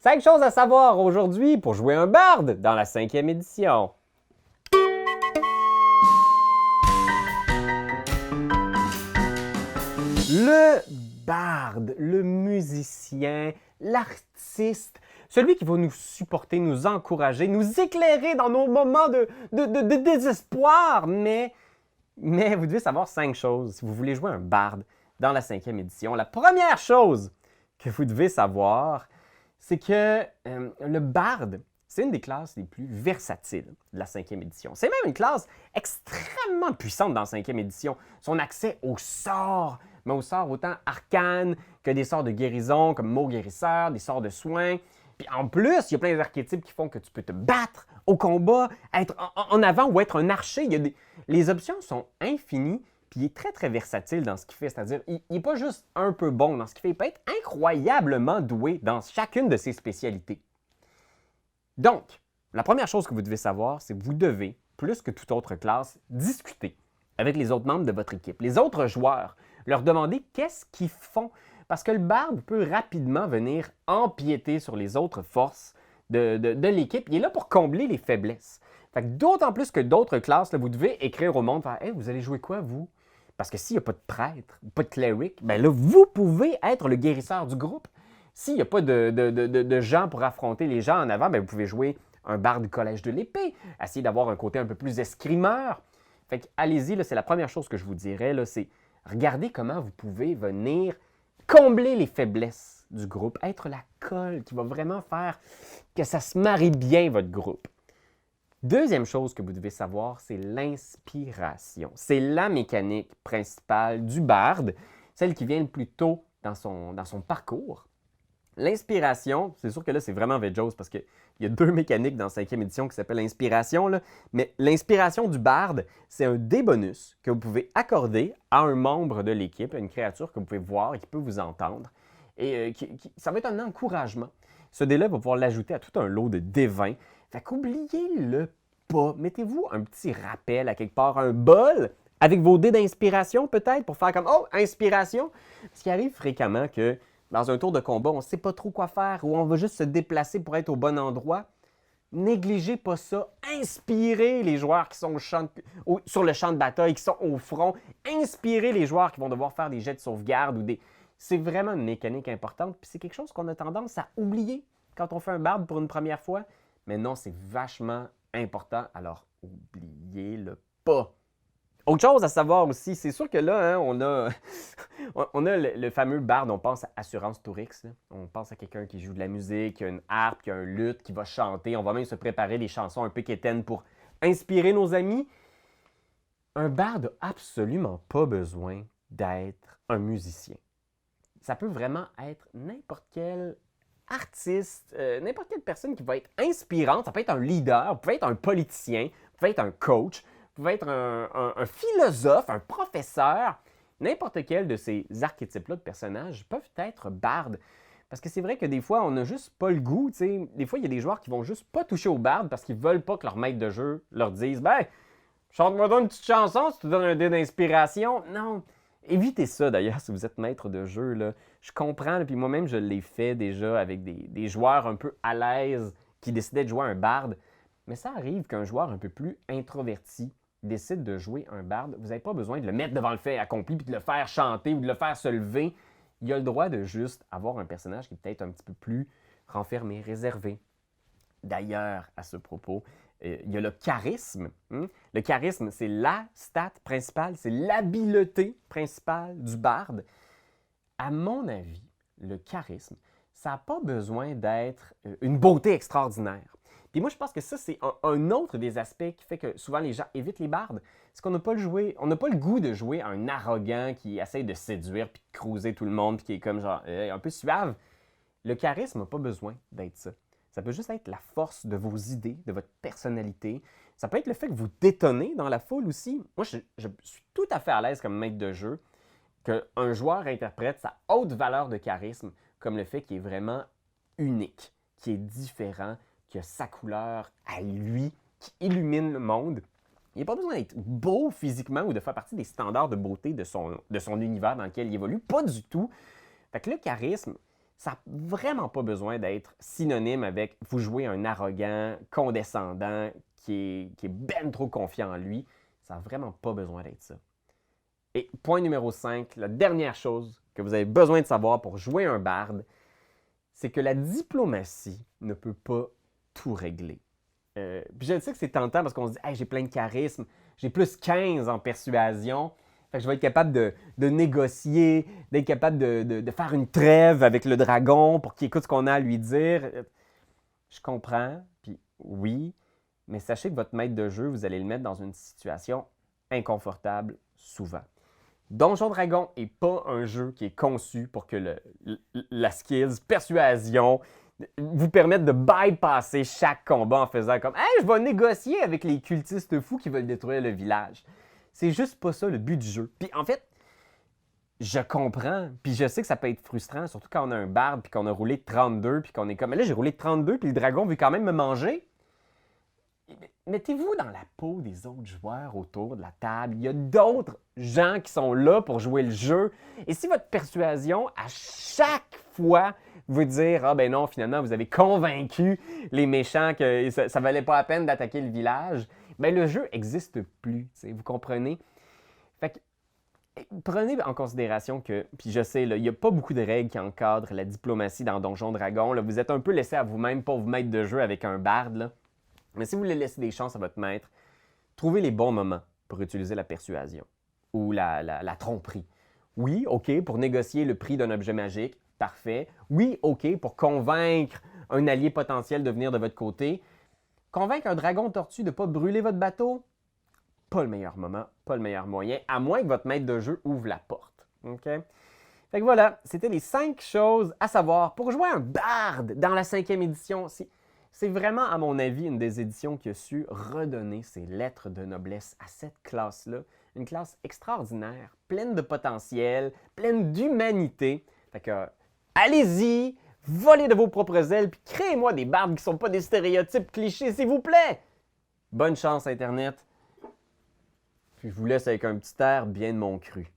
5 choses à savoir aujourd'hui pour jouer un barde dans la 5e édition. Le barde, le musicien, l'artiste, celui qui va nous supporter, nous encourager, nous éclairer dans nos moments de désespoir. Mais vous devez savoir 5 choses si vous voulez jouer un barde dans la 5e édition. La première chose que vous devez savoir, c'est que le barde, c'est une des classes les plus versatiles de la 5e édition. C'est même une classe extrêmement puissante dans la 5e édition. Son accès aux sorts, mais aux sorts autant arcanes que des sorts de guérison, comme mot guérisseur, des sorts de soins. Puis en plus, il y a plein d'archétypes qui font que tu peux te battre au combat, être en avant ou être un archer. Les options sont infinies, puis il est très, très versatile dans ce qu'il fait. C'est-à-dire, il n'est pas juste un peu bon dans ce qu'il fait, il peut être incroyablement doué dans chacune de ses spécialités. Donc, la première chose que vous devez savoir, c'est que vous devez, plus que toute autre classe, discuter avec les autres membres de votre équipe, les autres joueurs, leur demander qu'est-ce qu'ils font. Parce que le barde peut rapidement venir empiéter sur les autres forces de l'équipe. Il est là pour combler les faiblesses. Fait que d'autant plus que d'autres classes, là, vous devez écrire au monde, faire hey, vous allez jouer quoi, vous? Parce que s'il n'y a pas de prêtre, pas de cleric, bien là, vous pouvez être le guérisseur du groupe. S'il n'y a pas de gens pour affronter les gens en avant, bien, vous pouvez jouer un barde du collège de l'épée, essayer d'avoir un côté un peu plus escrimeur. Fait que allez-y, c'est la première chose que je vous dirais, là, c'est regardez comment vous pouvez venir combler les faiblesses du groupe, être la colle qui va vraiment faire que ça se marie bien, votre groupe. Deuxième chose que vous devez savoir, c'est l'inspiration. C'est la mécanique principale du barde, celle qui vient le plus tôt dans son parcours. L'inspiration, c'est sûr que là, c'est vraiment Vejos parce qu'il y a 2 mécaniques dans 5e édition qui s'appellent l'inspiration. Mais l'inspiration du barde, c'est un dé bonus que vous pouvez accorder à un membre de l'équipe, une créature que vous pouvez voir et qui peut vous entendre. Et ça va être un encouragement. Ce dé-là va pouvoir l'ajouter à tout un lot de dés 20. Fait qu'oubliez-le pas. Mettez-vous un petit rappel à quelque part, un bol avec vos dés d'inspiration peut-être pour faire comme « Oh, inspiration! » Parce qu'il arrive fréquemment que dans un tour de combat, on ne sait pas trop quoi faire ou on va juste se déplacer pour être au bon endroit. Négligez pas ça. Inspirez les joueurs qui sont sur le champ de bataille, qui sont au front. Inspirez les joueurs qui vont devoir faire des jets de sauvegarde ou des... C'est vraiment une mécanique importante, puis c'est quelque chose qu'on a tendance à oublier quand on fait un barde pour une première fois. Mais non, c'est vachement important, alors oubliez-le pas. Autre chose à savoir aussi, c'est sûr que là, hein, on a le fameux barde, on pense à Assurance Tourix. Là. On pense à quelqu'un qui joue de la musique, qui a une harpe, qui a un luth, qui va chanter. On va même se préparer des chansons un peu quétaines pour inspirer nos amis. Un barde n'a absolument pas besoin d'être un musicien. Ça peut vraiment être n'importe quel artiste, n'importe quelle personne qui va être inspirante. Ça peut être un leader, vous pouvez être un politicien, vous pouvez être un coach, vous pouvez être un philosophe, un professeur. N'importe quel de ces archétypes-là de personnages peuvent être bardes. Parce que c'est vrai que des fois, on n'a juste pas le goût. T'sais. Des fois, il y a des joueurs qui vont juste pas toucher au barde parce qu'ils veulent pas que leur maître de jeu leur dise « Ben, chante-moi donc une petite chanson si tu donnes un dé d'inspiration. » Non, évitez ça d'ailleurs si vous êtes maître de jeu. Là. Je comprends, puis moi-même, je l'ai fait déjà avec des joueurs un peu à l'aise qui décidaient de jouer un barde. Mais ça arrive qu'un joueur un peu plus introverti décide de jouer un barde. Vous n'avez pas besoin de le mettre devant le fait accompli puis de le faire chanter ou de le faire se lever. Il a le droit de juste avoir un personnage qui est peut-être un petit peu plus renfermé, réservé. D'ailleurs, à ce propos, il y a le charisme. Le charisme, c'est la stat principale, c'est l'habileté principale du barde. À mon avis, le charisme, ça n'a pas besoin d'être une beauté extraordinaire. Puis moi, je pense que ça, c'est un autre des aspects qui fait que souvent les gens évitent les bardes. C'est qu'on n'a pas le goût de jouer un arrogant qui essaye de séduire puis de cruiser tout le monde puis qui est comme genre un peu suave. Le charisme n'a pas besoin d'être ça. Ça peut juste être la force de vos idées, de votre personnalité. Ça peut être le fait que vous détonnez dans la foule aussi. Moi, je suis tout à fait à l'aise comme maître de jeu qu'un joueur interprète sa haute valeur de charisme comme le fait qu'il est vraiment unique, qui est différent, qui a sa couleur à lui, qui illumine le monde. Il n'a pas besoin d'être beau physiquement ou de faire partie des standards de beauté de son univers dans lequel il évolue. Pas du tout. Fait que le charisme, ça n'a vraiment pas besoin d'être synonyme avec vous jouez un arrogant, condescendant, qui est ben trop confiant en lui. Ça n'a vraiment pas besoin d'être ça. Et point numéro 5, la dernière chose que vous avez besoin de savoir pour jouer un barde, c'est que la diplomatie ne peut pas tout régler. Puis je sais que c'est tentant parce qu'on se dit hey, j'ai plein de charisme, j'ai plus 15 en persuasion, fait que je vais être capable de négocier, d'être capable de faire une trêve avec le dragon pour qu'il écoute ce qu'on a à lui dire. Je comprends, puis oui, mais sachez que votre maître de jeu, vous allez le mettre dans une situation inconfortable souvent. Donjon Dragon n'est pas un jeu qui est conçu pour que la skills, persuasion, vous permette de bypasser chaque combat en faisant comme « Hey, je vais négocier avec les cultistes fous qui veulent détruire le village. » C'est juste pas ça le but du jeu. Puis en fait, je comprends, puis je sais que ça peut être frustrant, surtout quand on a un barde, puis qu'on a roulé 32, puis qu'on est comme « Mais là, j'ai roulé 32, puis le dragon veut quand même me manger. » Mettez-vous dans la peau des autres joueurs autour de la table. Il y a d'autres gens qui sont là pour jouer le jeu. Et si votre persuasion, à chaque fois, vous dire « Ah ben non, finalement, vous avez convaincu les méchants que ça ne valait pas la peine d'attaquer le village », ben le jeu n'existe plus, vous comprenez? Fait que, prenez en considération que, puis je sais, il n'y a pas beaucoup de règles qui encadrent la diplomatie dans Donjon Dragon. Là, vous êtes un peu laissé à vous-même, pauvre maître de jeu avec un barde, là. Mais si vous voulez laisser des chances à votre maître, trouvez les bons moments pour utiliser la persuasion ou la tromperie. Oui, OK, pour négocier le prix d'un objet magique, parfait. Oui, OK, pour convaincre un allié potentiel de venir de votre côté. Convaincre un dragon tortue de ne pas brûler votre bateau, pas le meilleur moment, pas le meilleur moyen, à moins que votre maître de jeu ouvre la porte. OK? Fait que voilà, c'était les 5 choses à savoir pour jouer un barde dans la 5e édition. C'est vraiment, à mon avis, une des éditions qui a su redonner ses lettres de noblesse à cette classe-là. Une classe extraordinaire, pleine de potentiel, pleine d'humanité. Fait que, allez-y, volez de vos propres ailes, puis créez-moi des bardes qui ne sont pas des stéréotypes clichés, s'il vous plaît! Bonne chance, Internet. Puis je vous laisse avec un petit air bien de mon cru.